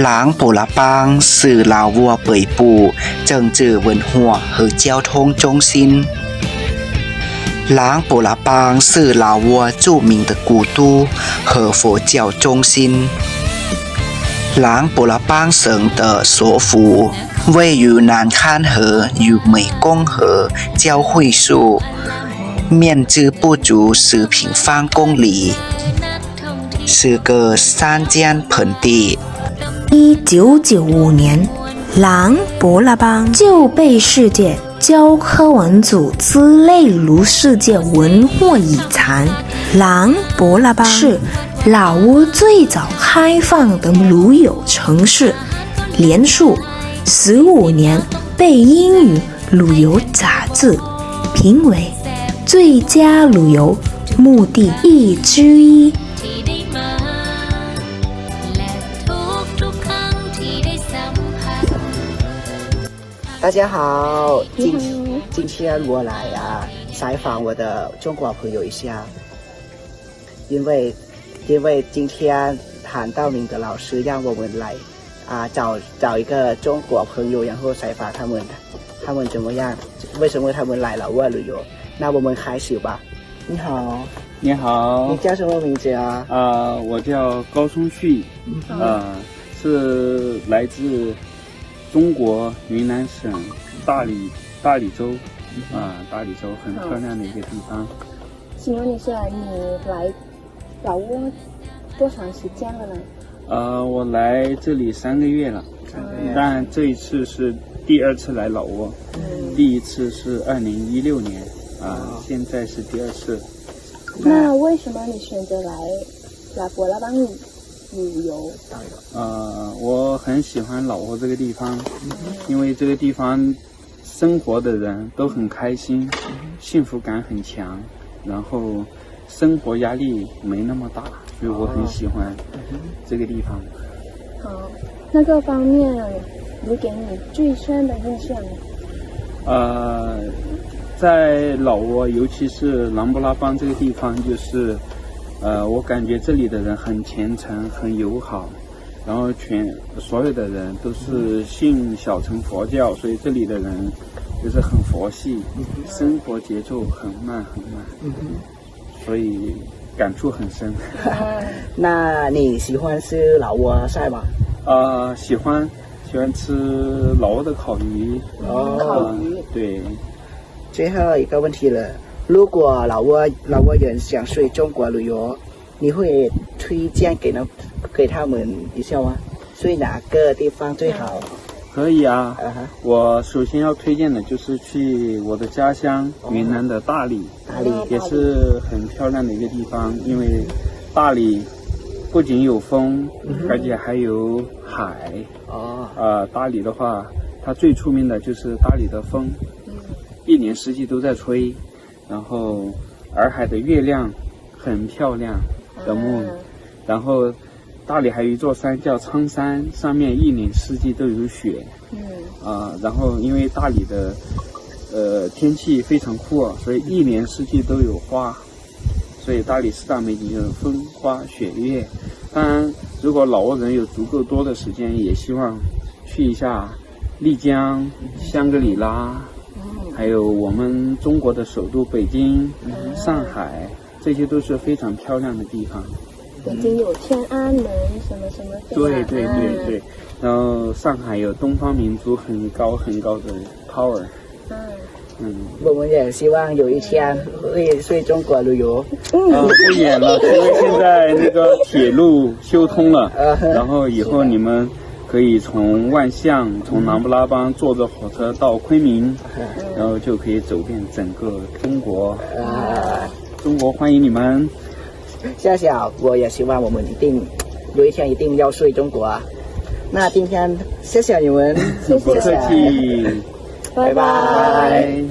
朗布拉邦是老挝北部政治文化和交通中心。朗布拉邦是老挝著名的古都和佛教中心。朗布拉邦省的首府位于南康河与湄公河交汇处，面积不足10平方公里，是个山间盆地。1995年，朗布拉邦就被世界教科文组织列入世界文化遗产。朗布拉邦是老挝最早开放的旅游城市，连续15年被英语旅游杂志评为最佳旅游目的地之一。大家好，今天我来采访我的中国朋友一下，因为今天韩道明的老师让我们来找一个中国朋友，然后采访他们怎么样，为什么他们来老挝旅游？那我们开始吧。你好，你好，你叫什么名字啊？我叫高松旭，是来自中国云南省大理州，大理州很漂亮的一个地方。请问一下，你来老挝多长时间了呢？我来这里3个月了，但这一次是第2次来老挝，第一次是2016年，现在是第2次。那为什么你选择来朗布拉邦旅游？我很喜欢老挝这个地方，因为这个地方生活的人都很开心，幸福感很强，然后生活压力没那么大，所以我很喜欢这个地方。好，那个方面你给你最深的印象？在老挝，尤其是朗布拉邦这个地方，就是我感觉这里的人很虔诚，很友好，然后所有的人都是信小乘佛教，所以这里的人就是很佛系，生活节奏很慢，所以感触很深。那你喜欢吃老挝菜吗？喜欢吃老挝的烤鱼。烤鱼。对。最后一个问题了，如果老挝人想去中国旅游，你会推荐给他们一下吗？去哪个地方最好？可以啊。我首先要推荐的就是去我的家乡云南的大理，也是很漂亮的一个地方，因为大理不仅有风，而且还有海。大理的话，它最出名的就是大理的风，一年四季都在吹，然后洱海的月亮很漂亮的梦，然后大理还有一座山叫苍山，上面一年四季都有雪。然后因为大理的天气非常酷，所以一年四季都有花，所以大理4大美景就是风花雪月。当然如果老挝人有足够多的时间，也希望去一下丽江、香格里拉，还有我们中国的首都北京、上海，这些都是非常漂亮的地方。北京有天安门什么什么的。对。然后上海有东方明珠很高的 tower。我们也希望有一天会去中国旅游。不远了，因为现在那个铁路修通了，然后以后你们可以从万象，从朗布拉邦坐着火车到昆明，然后就可以走遍整个中国。中国欢迎你们。谢谢，我也希望我们有一天一定要去中国。那今天谢谢你们，不客气，拜拜。